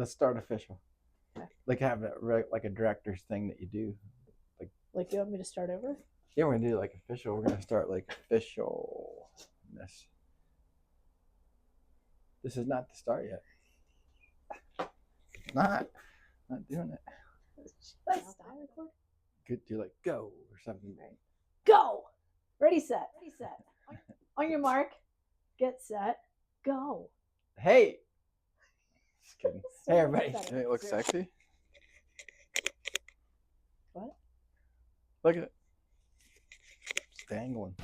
Let's start official. Okay. Like have a, like a director's thing that you do. Like you want me to start over? Yeah, we're gonna do like official. We're gonna start like officialness. This is not the start yet. Not doing it. Should I stop recording? Could do like go or something. Right. Go. Ready, set. Ready, set. On your mark. Get set. Go. Hey. Just kidding. So Hey everybody. pathetic. Doesn't it look sexy? What? Look at it. It's dangling.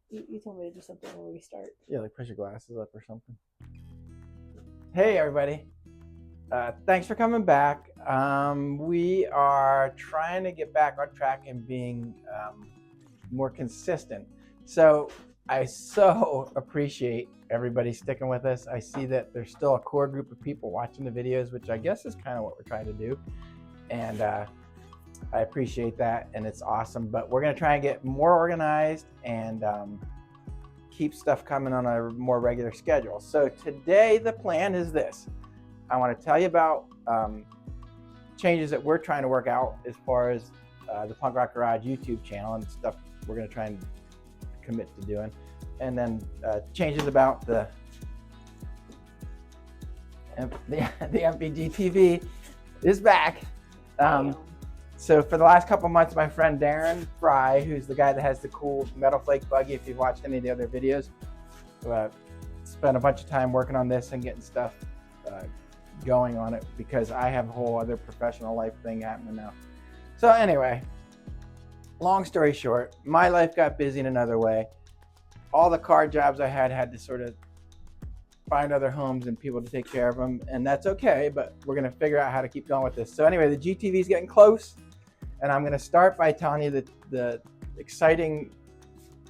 You told me to do something when we start. Yeah, like push your glasses up or something. Hey everybody. Thanks for coming back. We are trying to get back on track and being more consistent. So I so appreciate everybody sticking with us. I see that there's still a core group of people watching the videos, which I guess is kind of what we're trying to do. And I appreciate that, and it's awesome. But we're going to try and get more organized and keep stuff coming on a more regular schedule. So today the plan is this. I want to tell you about changes that we're trying to work out as far as the Punk Rock Garage YouTube channel and stuff we're going to try and commit to doing. And then changes about the EMPI GTV is back. So for the last couple months, my friend Daren, who's the guy that has the cool metal flake buggy, if you've watched any of the other videos, spent a bunch of time working on this and getting stuff going on it because I have a whole other professional life thing happening now. So anyway, long story short, my life got busy in another way. All the car jobs I had to sort of find other homes and people to take care of them, and that's okay, but we're going to figure out how to keep going with this. So anyway, the GTV is getting close, and I'm going to start by telling you the exciting,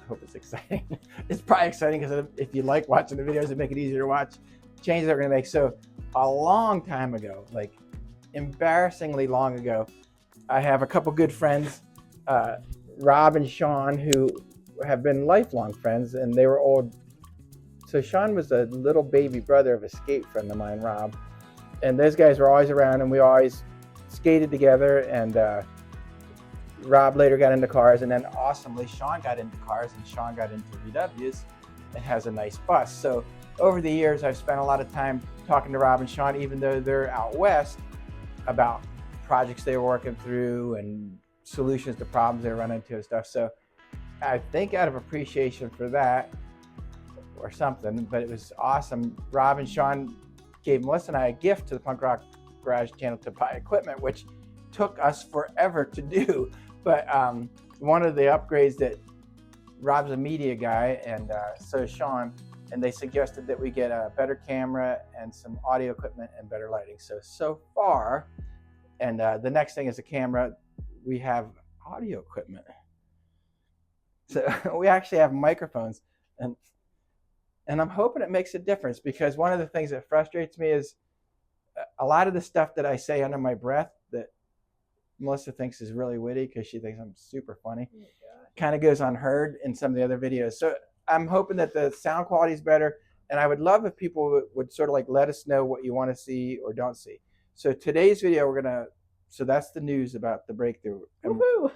I hope it's exciting. It's probably exciting because if you like watching the videos, it make it easier to watch, changes that we're going to make. So a long time ago, like embarrassingly long ago, I have a couple good friends, Rob and Sean, who have been lifelong friends, and they were old. So Sean was a little baby brother of a skate friend of mine, Rob, and those guys were always around, and we always skated together. And Rob later got into cars, and then awesomely Sean got into cars, and Sean got into VWs and has a nice bus. So over the years, I've spent a lot of time talking to Rob and Sean, even though they're out west, about projects they were working through and solutions to problems they run into and stuff. So I think out of appreciation for that or something, but it was awesome. Rob and Sean gave Melissa and I a gift to the Punk Rock Garage channel to buy equipment, which took us forever to do. But one of the upgrades that Rob's a media guy, and so is Sean, and they suggested that we get a better camera and some audio equipment and better lighting. So far, and the next thing is a camera, we have audio equipment. So we actually have microphones, and I'm hoping it makes a difference, because one of the things that frustrates me is a lot of the stuff that I say under my breath that Melissa thinks is really witty because she thinks I'm super funny, kind of goes unheard in some of the other videos. So I'm hoping that the sound quality is better, and I would love if people would sort of like let us know what you want to see or don't see. So today's video, so that's the news about the breakthrough. Woohoo!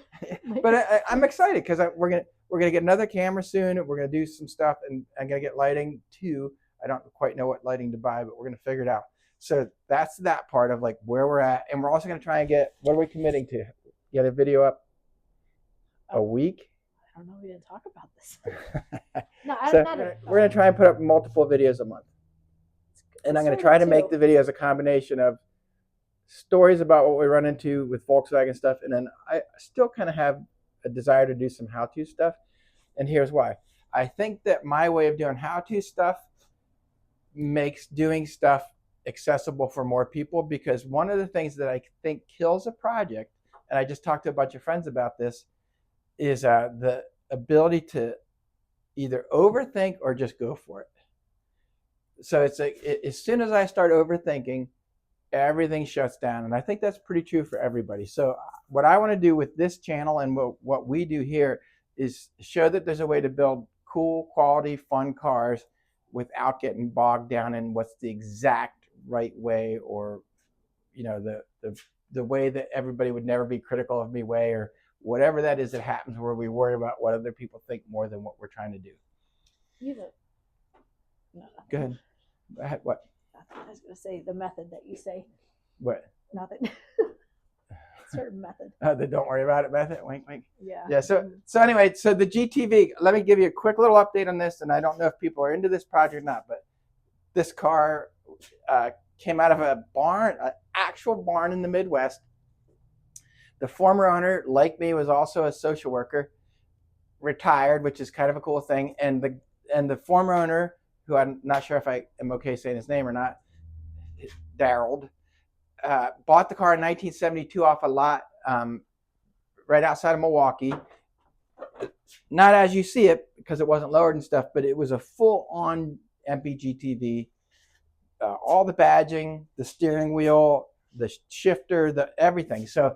But I'm excited because we're gonna get another camera soon. We're gonna do some stuff, and I'm gonna get lighting too. I don't quite know what lighting to buy, but we're gonna figure it out. So that's that part of like where we're at, and we're also gonna try and get, what are we committing to? Get a video up a week? I don't know. We didn't talk about this. No, we're gonna try and put up multiple videos a month, and I'm gonna try to make the videos a combination of stories about what we run into with Volkswagen stuff, and then I still kind of have a desire to do some how-to stuff, and here's why. I think that my way of doing how-to stuff makes doing stuff accessible for more people, because one of the things that I think kills a project, and I just talked to a bunch of friends about this, is the ability to either overthink or just go for it. So it's like as soon as I start overthinking, everything shuts down, and I think that's pretty true for everybody. So what I want to do with this channel and what we do here is show that there's a way to build cool, quality, fun cars without getting bogged down in what's the exact right way, or the way that everybody would never be critical of me way, or whatever that is that happens where we worry about what other people think more than what we're trying to do. No. Go ahead. What? I was going to say the method that you say. What? Nothing. Certain method. The don't worry about it method. Wink, wink. Yeah. Yeah. So anyway, so the GTV. Let me give you a quick little update on this, and I don't know if people are into this project or not, but this car came out of a barn, an actual barn in the Midwest. The former owner, like me, was also a social worker, retired, which is kind of a cool thing. And the former owner, who I'm not sure if I am okay saying his name or not, Daren, bought the car in 1972 off a lot right outside of Milwalkee. Not as you see it, because it wasn't lowered and stuff, but it was a full-on EMPI GTV. All the badging, the steering wheel, the shifter, the everything. So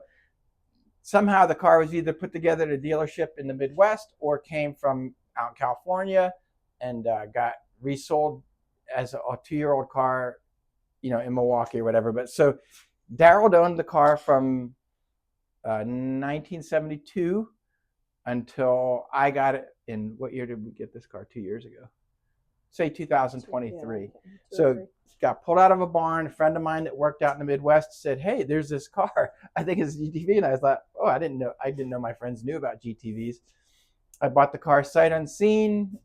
somehow the car was either put together at a dealership in the Midwest or came from out in California and got resold as a 2-year-old car, in Milwaukee or whatever. But so Daren owned the car from 1972 until I got it in, what year did we get this car? 2 years ago. Say 2023. So got pulled out of a barn. A friend of mine that worked out in the Midwest said, "Hey, there's this car. I think it's a GTV." And I thought, "Oh, I didn't know my friends knew about GTVs." I bought the car sight unseen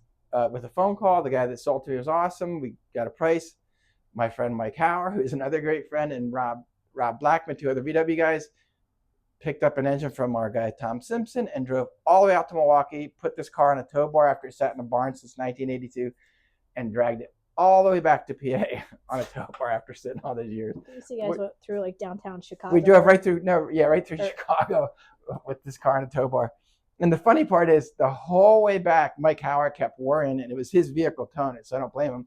with a phone call. The guy that sold to me was awesome. We got a price. My friend Mike Hauer, who's another great friend, and Rob Blackman, 2 other VW guys, picked up an engine from our guy Tom Simpson and drove all the way out to Milwaukee, put this car on a tow bar after it sat in a barn since 1982, and dragged it all the way back to PA on a tow bar after sitting all those years. You guys went through like downtown Chicago. We drove right through Chicago with this car on a tow bar. And the funny part is, the whole way back, Mike Hauer kept worrying, and it was his vehicle towing it, so I don't blame him,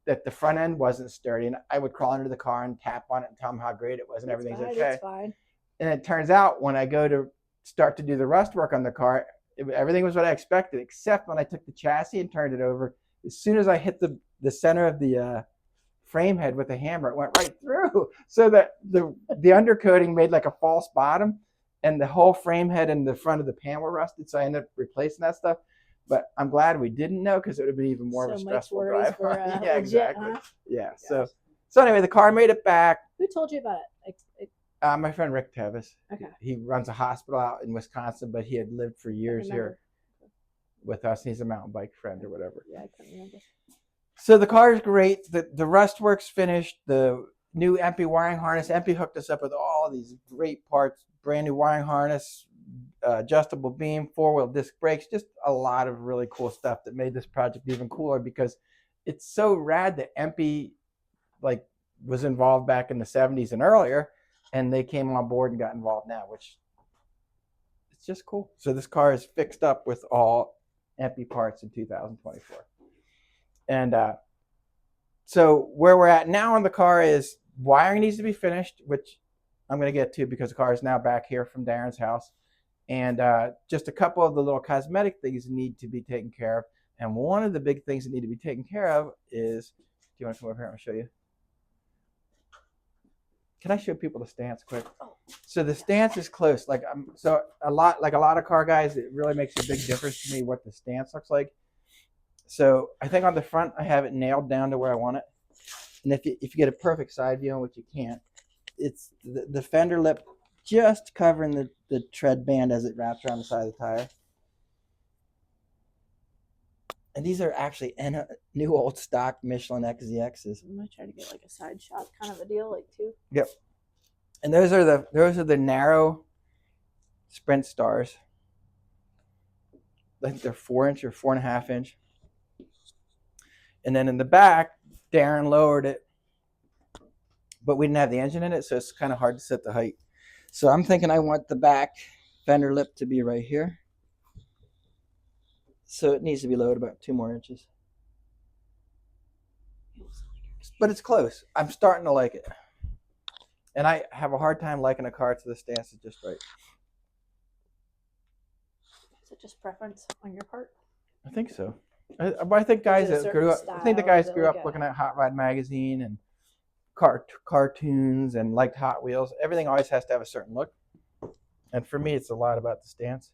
that the front end wasn't sturdy. And I would crawl under the car and tap on it and tell him how great it was and everything's okay. It's fine. And it turns out when I go to start to do the rust work on the car, everything was what I expected, except when I took the chassis and turned it over. As soon as I hit the center of the frame head with a hammer, it went right through. So that the undercoating made like a false bottom, and the whole frame head and the front of the pan were rusted. So I ended up replacing that stuff. But I'm glad we didn't know, because it would have been even more of a stressful drive. Yeah, legit, exactly. Huh? Yeah. So anyway, the car made it back. Who told you about it? My friend Rick Tevis. Okay. He runs a hospital out in Wisconsin, but he had lived for years here with us. He's a mountain bike friend or whatever. Yeah, I couldn't remember. So the car is great. The rust work's finished. The new EMPI wiring harness. EMPI hooked us up with all these great parts. Brand new wiring harness, adjustable beam, 4-wheel disc brakes, just a lot of really cool stuff that made this project even cooler, because it's so rad that EMPI was involved back in the 70s and earlier, and they came on board and got involved now, which it's just cool. So this car is fixed up with all EMPI parts in 2024. And so where we're at now on the car is wiring needs to be finished, which I'm going to get to because the car is now back here from Daren's house. And just a couple of the little cosmetic things need to be taken care of. And one of the big things that need to be taken care of is, do you want to come over here? I'll show you. Can I show people the stance quick? So the stance is close. So a lot of car guys, it really makes a big difference to me what the stance looks like. So I think on the front, I have it nailed down to where I want it. And if you get a perfect side view, which you can't, it's the fender lip just covering the tread band as it wraps around the side of the tire. And these are actually new old stock Michelin XZXs. I'm gonna try to get like a side shot kind of a deal, too. Yep. And those are the narrow Sprint Stars. I think they're 4-inch or 4.5-inch. And then in the back, Daren lowered it, but we didn't have the engine in it, so it's kind of hard to set the height. So I'm thinking I want the back fender lip to be right here. So it needs to be lowered about 2 more inches. But it's close. I'm starting to like it. And I have a hard time liking a car to the stance is just right. So it just preference on your part? I think so. But I think guys Is it a that grew up, certain I think the style, or guys is it grew like up a- looking at Hot Rod magazine and cartoons and liked Hot Wheels. Everything always has to have a certain look. And for me, it's a lot about the stance.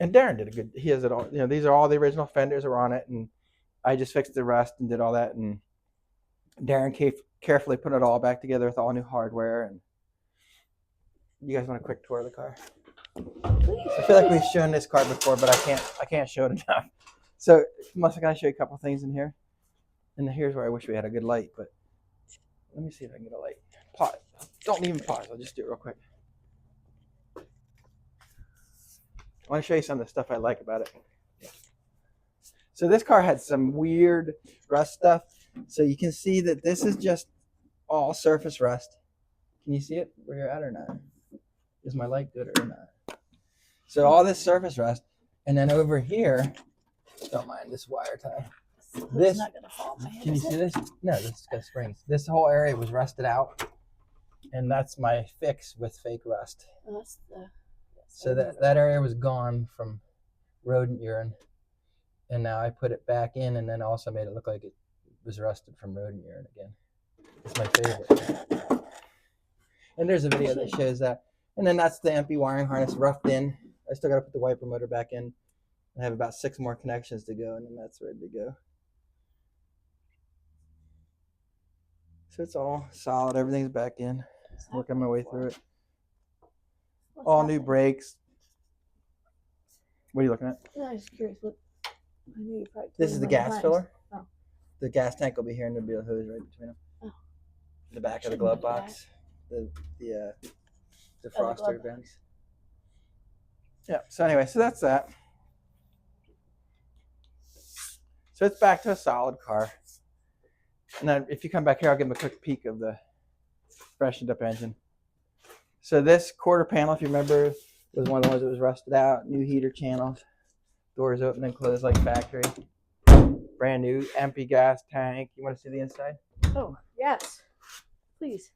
And Daren did a good. He has it all. You know, these are all the original fenders are on it, and I just fixed the rust and did all that. And Daren carefully put it all back together with all new hardware. And you guys want a quick tour of the car? Please. I feel like we've shown this car before, but I can't show it enough. So I'm gonna show you a couple things in here. And here's where I wish we had a good light, but let me see if I can get a light. Pause. Don't even pause. I'll just do it real quick. I want to show you some of the stuff I like about it. So this car had some weird rust stuff. So you can see that this is just all surface rust. Can you see it where you're at or not? Is my light good or not? So all this surface rust. And then over here, don't mind this wire tie. This, not gonna fall on my head, can you is see it? this? No, this has got springs. This whole area was rusted out. And that's my fix with fake rust. Oh, that's the. So that area was gone from rodent urine. And now I put it back in and then also made it look like it was rusted from rodent urine again. It's my favorite. And there's a video that shows that. And then that's the EMPI wiring harness roughed in. I still got to put the wiper motor back in. I have about 6 more connections to go and then that's ready to go. So it's all solid. Everything's back in. Working my way through it. All new brakes. What are you looking at? No, I was just curious. Look, I knew you probably. This is the gas filler. Oh. The gas tank will be here and there'll be a hose right between them. Oh. The back of the Shouldn't glove do that. box. The the defroster glove vents. Yeah, so anyway, so that's that. So it's back to a solid car. And then if you come back here, I'll give them a quick peek of the freshened up engine. So this quarter panel, if you remember, was one of the ones that was rusted out. New heater channels. Doors open and close like factory. Brand new empty gas tank. You want to see the inside? Oh, yes. Please.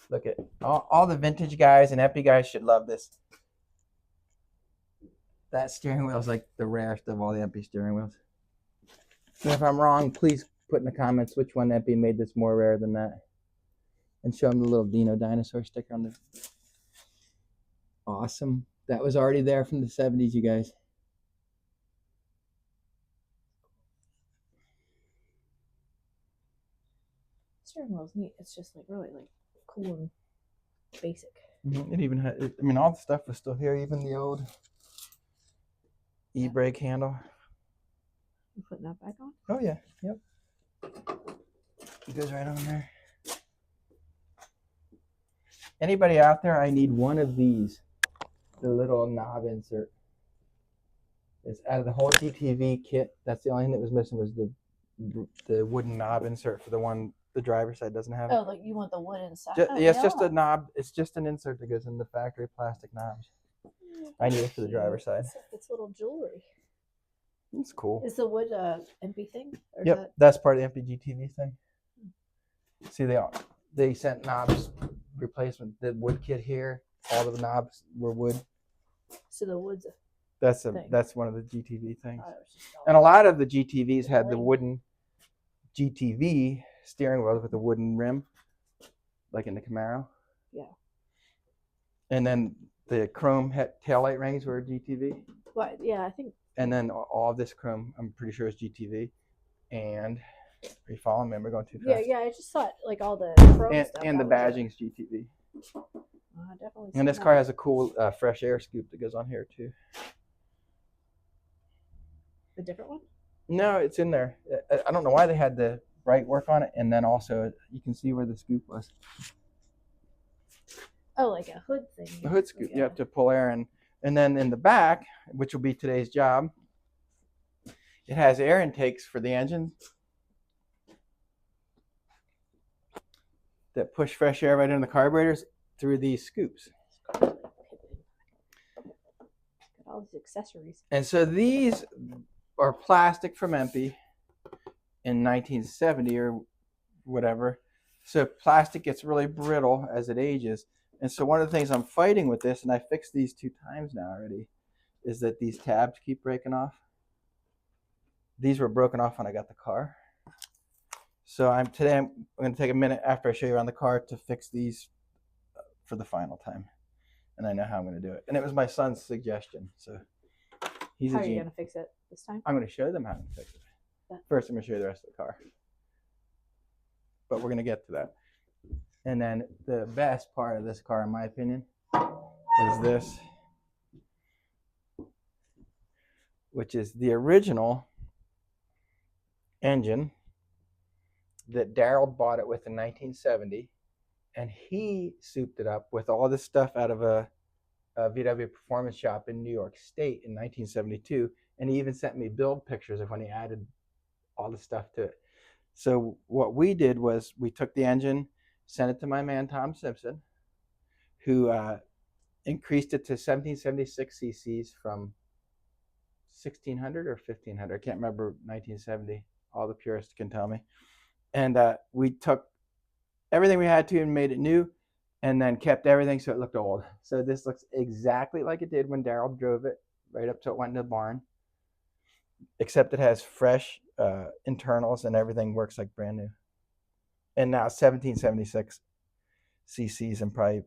Look at all the vintage guys and empty guys should love this. That steering wheel is like the rarest of all the empty steering wheels. And if I'm wrong, please put in the comments which one empty made this more rare than that. And show them the little Dino dinosaur sticker on the. Awesome. That was already there from the 70s, you guys. Steering wheel's neat. It's just like really like cool and basic. It even had, I mean, all the stuff was still here, even the old e-brake handle. You putting that back on? Oh, yeah. Yep. It goes right on there. Anybody out there, I need one of these. The little knob insert. It's out of the whole GTV kit. That's the only thing that was missing was the wooden knob insert for the one the driver's side doesn't have. Oh, like you want the wood inside? Yeah, it's just a knob. It's just an insert that goes in the factory plastic knobs. I need it for the driver's side. It's little jewelry. It's cool. Is the wood MP thing? Or Yep, is that... that's part of the EMPI GTV thing. See, they sent knobs replacement. The wood kit here, all of the knobs were wood. So the wood's That's one of the GTV things. Oh, And a lot of the GTVs had the wooden GTV steering wheels with a wooden rim, like in the Camaro. Yeah. And then the chrome taillight rings were GTV. Well, yeah, I think. And then all of this chrome, I'm pretty sure is GTV. And are you following me? We're going too fast. Yeah, I just thought like all the chrome And, stuff. and the that was badging's GTV. definitely. And this car has a cool fresh air scoop that goes on here too. The different one? No, it's in there. I don't know why they had the bright work on it, and then also you can see where the scoop was. Oh, like a hood thing. The hood scoop, you have to pull air in. And then in the back, which will be today's job, it has air intakes for the engine that push fresh air right into the carburetors through these scoops. Got all these accessories. And so these are plastic from EMPI in 1970 or whatever. So plastic gets really brittle as it ages. And so one of the things I'm fighting with this, and I fixed these 2 times now already, is that these tabs keep breaking off. These were broken off when I got the car. So today I'm going to take a minute after I show you around the car to fix these for the final time. And I know how I'm going to do it. And it was my son's suggestion. So he's How are you going to fix it this time? I'm going to show them how to fix it. Yeah. First, I'm going to show you the rest of the car. But we're going to get to that. And then the best part of this car, in my opinion, is this, which is the original engine that Daryl bought it with in 1970. And he souped it up with all this stuff out of a VW performance shop in New York State in 1972. And he even sent me build pictures of when he added all the stuff to it. So what we did was we took the engine, sent it to my man Tom Simpson, who increased it to 1776 cc's from 1600 or 1500. I can't remember 1970. All the purists can tell me. And we took everything we had to and made it new, and then kept everything so it looked old. So this looks exactly like it did when Daryl drove it, right up till it went in the barn, except it has fresh internals and everything works like brand new. And now 1776 cc's and probably,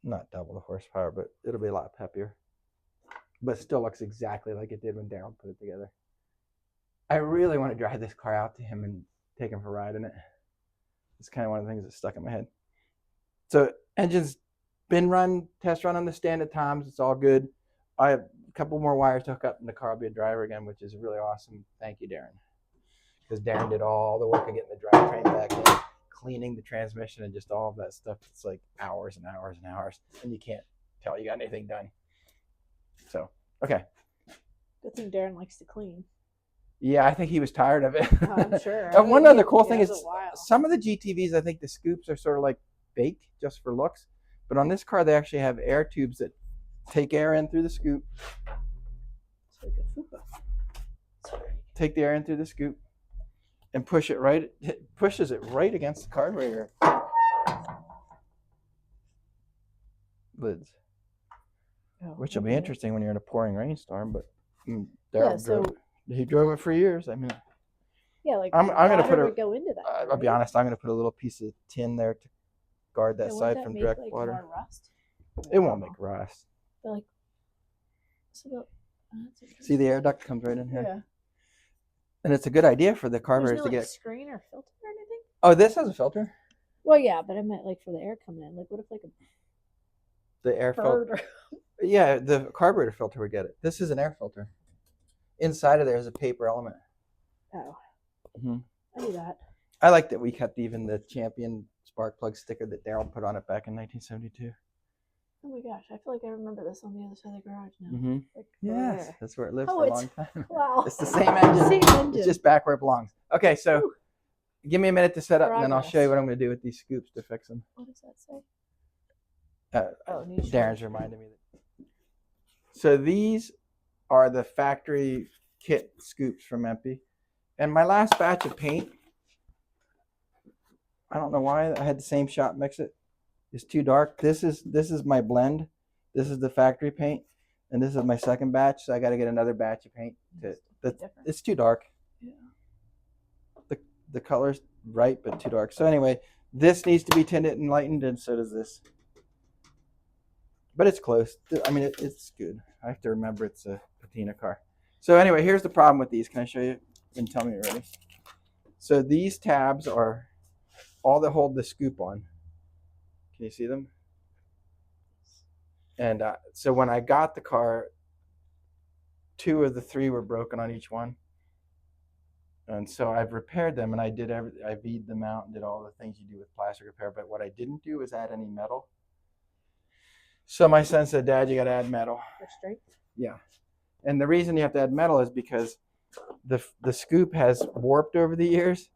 not double the horsepower, but it'll be a lot peppier. But still looks exactly like it did when Daryl put it together. I really want to drive this car out to him and take him for a ride in it. It's kind of one of the things that's stuck in my head. So engine's been run, test run on the stand at Tom's. It's all good. I have a couple more wires to hook up and the car will be a driver again, which is really awesome. Thank you, Daren. Because Daren did all the work of getting the drivetrain back in, cleaning the transmission and just all of that stuff. It's like hours and hours and hours. And you can't tell you got anything done. So, okay. Good thing Daren likes to clean. Yeah, I think he was tired of it. Oh, I'm sure. And one other cool thing is some of the GTVs, I think the scoops are sort of like baked just for looks. But on this car, they actually have air tubes that take air in through the scoop. It's like a fupa. Sorry. Take the air in through the scoop and push it right. It pushes it right against the carburetor lids, which will be interesting when you're in a pouring rainstorm. But he drove it for years. I mean, yeah, like I'm going to put go into that. I'll be honest. I'm going to put a little piece of tin there to guard that side from direct water. More rust? It won't make rust. But like, see, the air duct comes right in here. Yeah. And it's a good idea for the carburetors to get screen or filter or anything. Oh, this has a filter. Well, yeah, but I meant like for the air coming in. Like, what if like the air filter? Yeah, the carburetor filter would get it. This is an air filter. Inside of there is a paper element. Oh. Mm-hmm. I knew that. I like that we kept even the Champion spark plug sticker that Daryl put on it back in 1972. Oh my gosh, I feel like I remember this on the other side of the garage now. Mm-hmm. Like, yes, that's where it lived for a long time. Wow. It's the same engine. Same engine. It's just back where it belongs. Okay, so give me a minute to set up, and then I'll show you what I'm going to do with these scoops to fix them. What does that say? Darren's reminded me that. So these are the factory kit scoops from EMPI. And my last batch of paint, I don't know why I had the same shop mix it. It's too dark. This is my blend. This is the factory paint, and this is my second batch. So I got to get another batch of paint. It's too dark. Yeah. The color's right, but too dark. So anyway, this needs to be tinted and lightened, and so does this. But it's close. I mean, it's good. I have to remember it's a patina car. So anyway, here's the problem with these. Can I show you? And tell me you're ready. So these tabs are all that hold the scoop on. Can you see them? And so when I got the car, 2 of the 3 were broken on each one. And so I've repaired them, and I V'd them out and did all the things you do with plastic repair. But what I didn't do was add any metal. So my son said, "Dad, you got to add metal." For strength? Yeah. And the reason you have to add metal is because the scoop has warped over the years,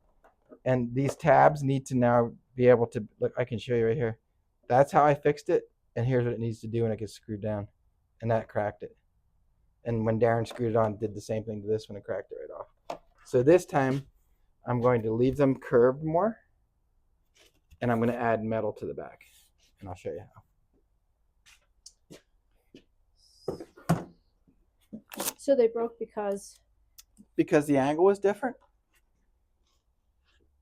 and these tabs need to now be able to look. I can show you right here. That's how I fixed it, and here's what it needs to do when it gets screwed down, and that cracked it. And when Daren screwed it on, did the same thing to this one and cracked it right off. So this time, I'm going to leave them curved more, and I'm going to add metal to the back. and I'll show you how. So they broke because The angle is different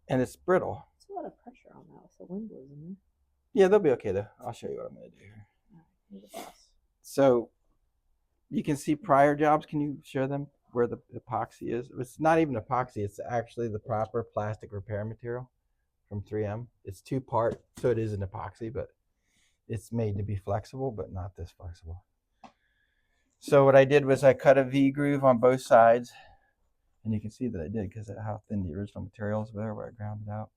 and it's brittle. there's a lot of pressure on that with the wind blows in there. Yeah, they'll be okay though. I'll show you what I'm going to do here. All right, you're the boss. So you can see prior jobs. Can you show them where the epoxy is? It's not even epoxy. It's actually the proper plastic repair material from 3M. It's 2-part, so it is an epoxy, but it's made to be flexible, but not this flexible. So what I did was I cut a V groove on both sides, and you can see that I did because of how thin the original materials were where I ground it out.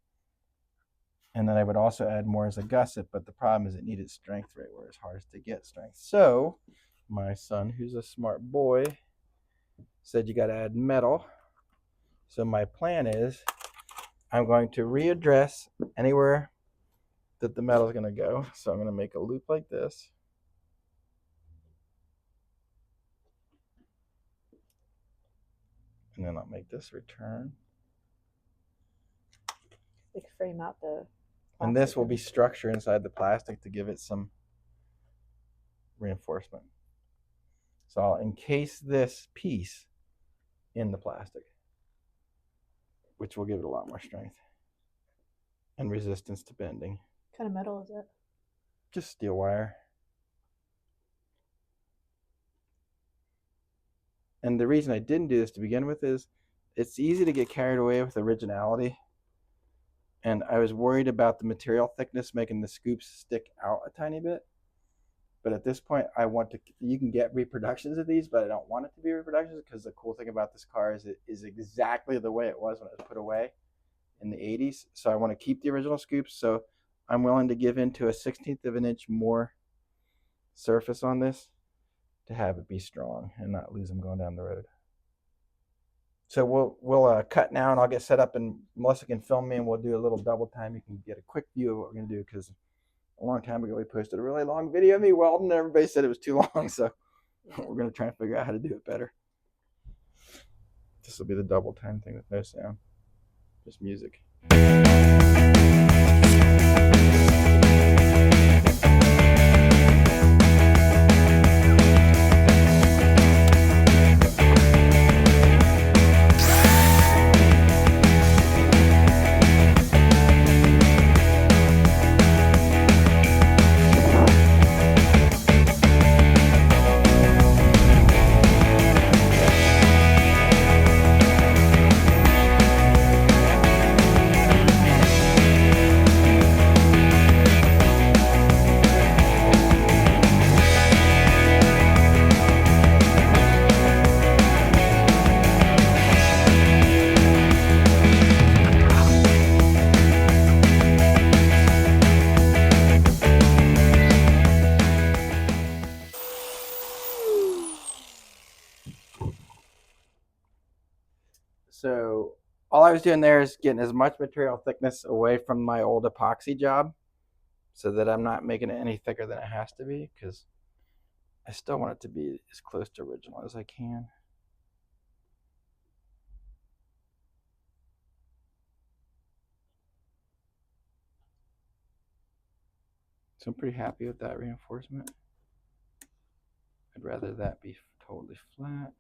And then I would also add more as a gusset, but the problem is it needed strength right where it's hardest to get strength. So my son, who's a smart boy, said you got to add metal. So my plan is I'm going to readdress anywhere that the metal is going to go. So I'm going to make a loop like this. And then I'll make this return. They could frame out the And this will be structure inside the plastic to give it some reinforcement. So I'll encase this piece in the plastic, which will give it a lot more strength and resistance to bending. What kind of metal is it? Just steel wire. And the reason I didn't do this to begin with is it's easy to get carried away with originality. And I was worried about the material thickness making the scoops stick out a tiny bit. But at this point, you can get reproductions of these, but I don't want it to be reproductions because the cool thing about this car is it is exactly the way it was when it was put away in the 80s. So I want to keep the original scoops. So I'm willing to give into a 1/16 of an inch more surface on this to have it be strong and not lose them going down the road. So we'll cut now, and I'll get set up, and Melissa can film me, and we'll do a little double time. You can get a quick view of what we're going to do, because a long time ago we posted a really long video of me welding, and everybody said it was too long, so we're going to try and figure out how to do it better. This will be the double time thing with no sound, just music. So all I was doing there is getting as much material thickness away from my old epoxy job so that I'm not making it any thicker than it has to be, because I still want it to be as close to original as I can. So I'm pretty happy with that reinforcement. I'd rather that be totally flat.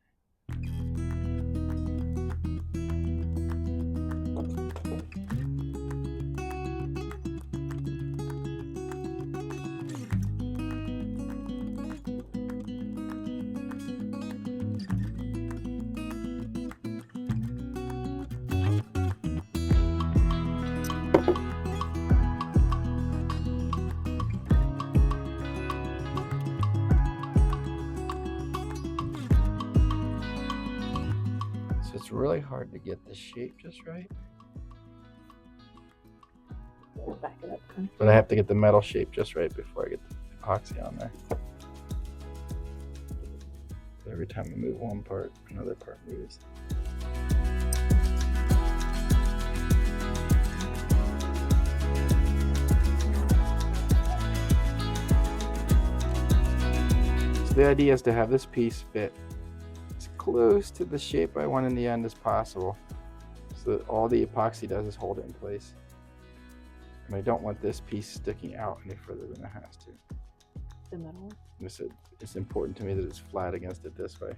It's really hard to get the shape just right. Back it up. But I have to get the metal shape just right before I get the epoxy on there. Every time I move one part, another part moves. So the idea is to have this piece fit as close to the shape I want in the end as possible, so that all the epoxy does is hold it in place. And I don't want this piece sticking out any further than it has to. The middle one? It's important to me that it's flat against it this way.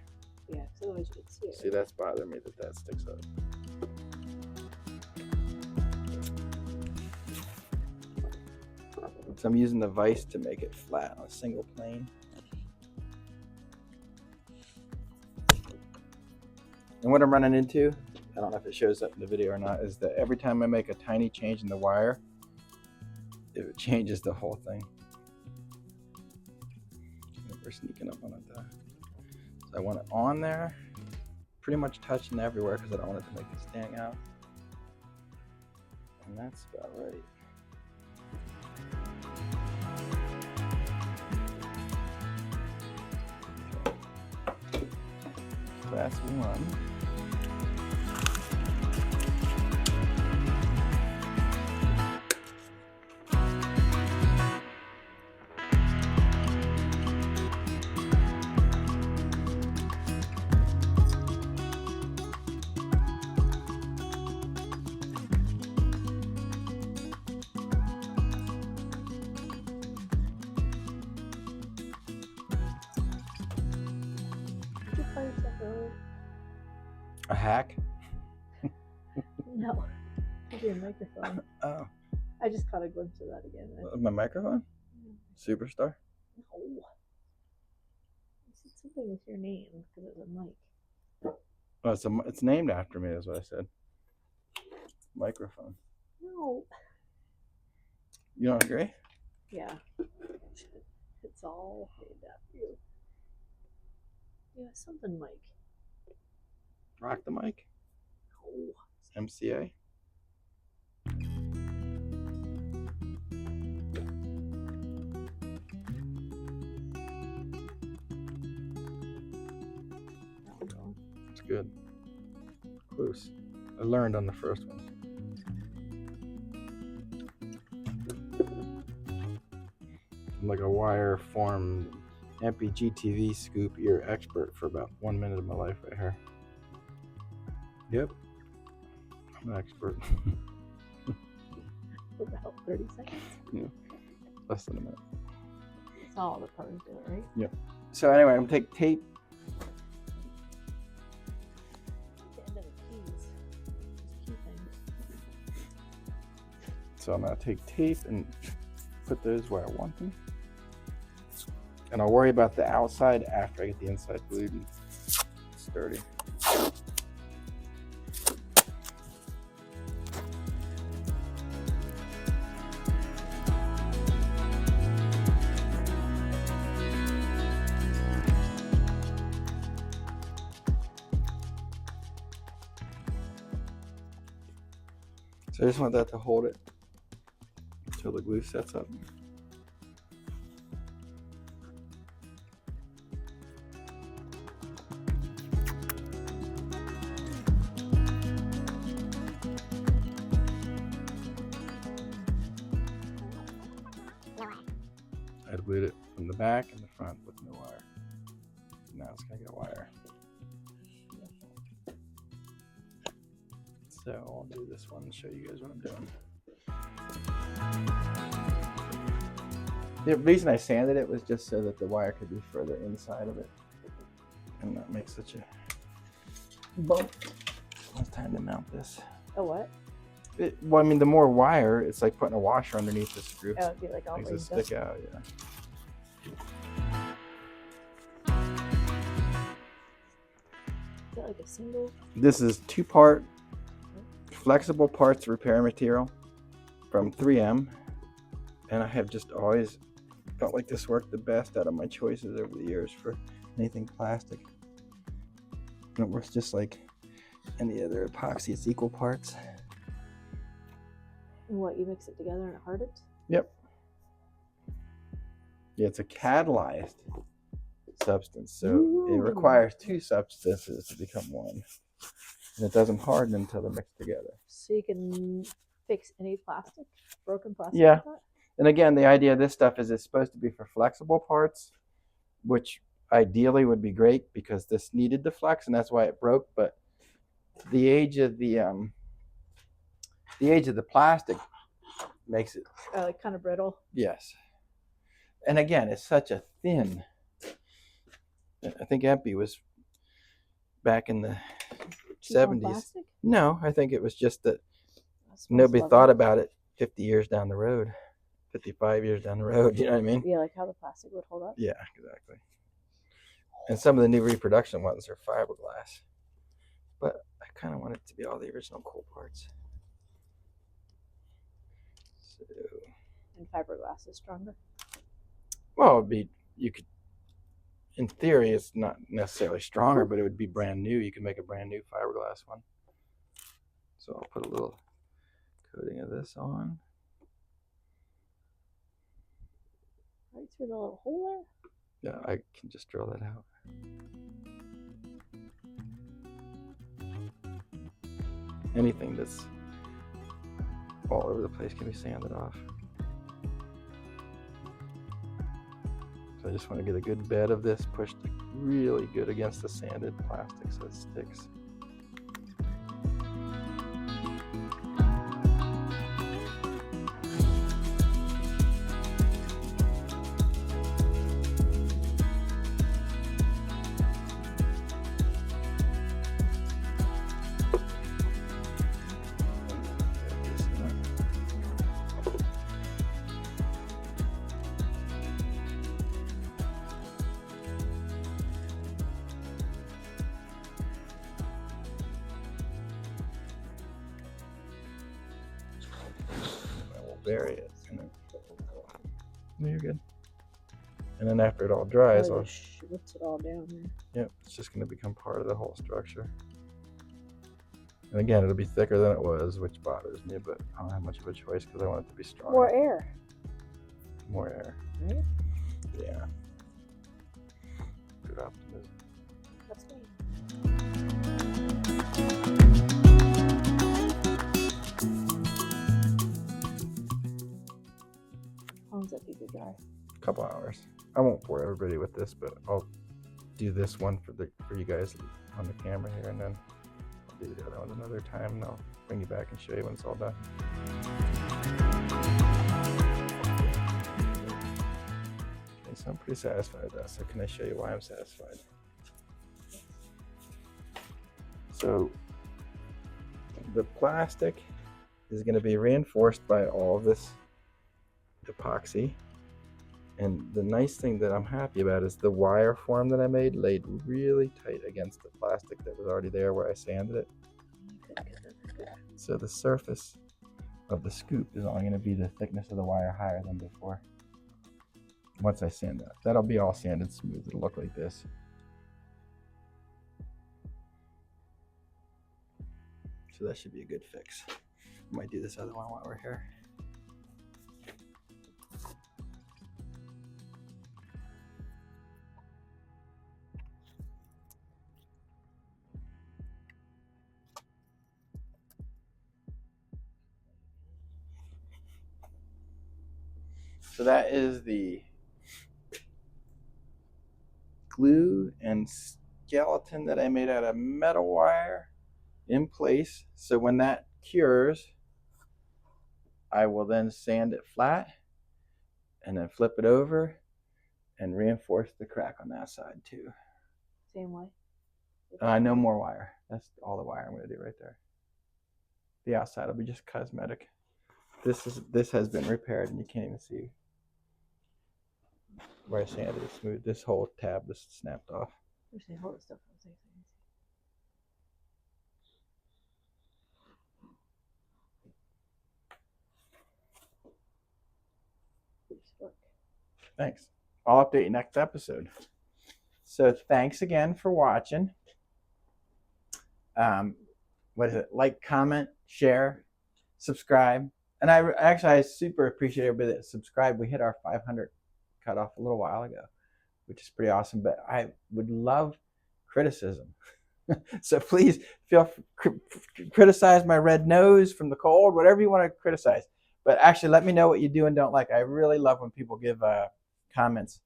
Yeah, because otherwise you can see it. See, that's bothering me that sticks up. So I'm using the vise to make it flat on a single plane. And what I'm running into, I don't know if it shows up in the video or not, is that every time I make a tiny change in the wire, it changes the whole thing. We're sneaking up on it though. So I want it on there, pretty much touching everywhere because I don't want it to make it stand out. And that's about right. Okay. So that's one. A hack? No. It's your microphone. Oh. I just caught a glimpse of that again. My microphone? Superstar? No. I said something with your name because it was a mic. Oh, it's named after me, is what I said. Microphone. No. You don't agree? Yeah. It's all named after you. Yeah, something Mike. Rock the mic? No. MCA? It's good. Close. I learned on the first one. I'm like a wire form EMPI GTV scoop ear expert for about 1 minute of my life right here. Yep. I'm an expert. For about 30 seconds? Yeah. Less than a minute. That's all the pros do, right? Yep. So anyway, I'm gonna take tape. The end of the keys. Those key things. So I'm gonna take tape and put those where I want them. And I'll worry about the outside after I get the inside glued and sturdy. So I just want that to hold it until the glue sets up. I glued it from the back and the front with no wire. Now it's gonna get a wire. So I'll do this one and show you guys what I'm doing. The reason I sanded it was just so that the wire could be further inside of it and not make such a bump. It's time to mount this. A what? Well, I mean, the more wire, it's like putting a washer underneath the screw. Oh, it'd be like all Makes it raised up. stick out, yeah. Is that like a single? This is 2-part flexible parts repair material from 3M, and I have just always felt like this worked the best out of my choices over the years for anything plastic. And it works just like any other epoxy. It's equal parts. And what, you mix it together and it hardens? Yep. Yeah, it's a catalyzed substance, so it requires 2 substances to become one. And it doesn't harden until they're mixed together. So you can fix any plastic, broken plastic? Yeah. Like that? And again, the idea of this stuff is it's supposed to be for flexible parts, which ideally would be great because this needed to flex, and that's why it broke. But the age of the plastic, makes it like kind of brittle. yes. And again, it's such a thin. I think EMPI was back in the Cheap on 70s. plastic? No, I think it was just that That smells nobody lovely. thought about it 50 years down the road, 55 years down the road. You know what I mean? Yeah, like how the plastic would hold up. Yeah, exactly. And some of the new reproduction ones are fiberglass. But I kind of want it to be all the original cool parts. So, And fiberglass is stronger. well, it'd be, you could, in theory, it's not necessarily stronger, but it would be brand new. You could make a brand new fiberglass one. So I'll put a little coating of this on. Right through the little hole Yeah, I can just drill that out. Anything that's all over the place can be sanded off. So I just want to get a good bed of this pushed really good against the sanded plastic so it sticks. Bury it. And then, no, you're good. And then after it all dries, there. I'll, Whips it all down there. yep, it's just going to become part of the whole structure. And again, it'll be thicker than it was, which bothers me, but I don't have much of a choice because I want it to be strong. More air. More air. Right? Yeah. Good optimism. That's me. How long's that paper dry? A couple hours. I won't bore everybody with this, but I'll do this one for you guys on the camera here, and then I'll do the other one another time, and I'll bring you back and show you when it's all done. Okay, so I'm pretty satisfied with that. So can I show you why I'm satisfied? So the plastic is going to be reinforced by all of this epoxy. And the nice thing that I'm happy about is the wire form that I made laid really tight against the plastic that was already there where I sanded it. So the surface of the scoop is only going to be the thickness of the wire higher than before. Once I sand that, that'll be all sanded smooth. It'll look like this. So that should be a good fix. I might do this other one while we're here. So that is the glue and skeleton that I made out of metal wire in place. So when that cures, I will then sand it flat and then flip it over and reinforce the crack on that side too. Same way? No more wire. That's all the wire I'm going to do right there. The outside will be just cosmetic. This has been repaired and you can't even see where I sanded it smooth. This whole tab just snapped off. Hold this stuff. Thanks. I'll update you next episode. So thanks again for watching. What is it? Like, comment, share, subscribe. And I super appreciate everybody that subscribed. We hit our 500 cutoff a little while ago, which is pretty awesome. But I would love criticism. So please criticize my red nose from the cold, whatever you want to criticize. But actually, let me know what you do and don't like. I really love when people give comments.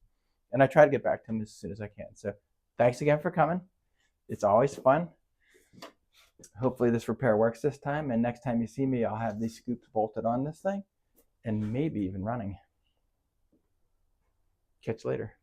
And I try to get back to them as soon as I can. So thanks again for coming. It's always fun. Hopefully this repair works this time. And next time you see me, I'll have these scoops bolted on this thing. and maybe even running. Catch you later.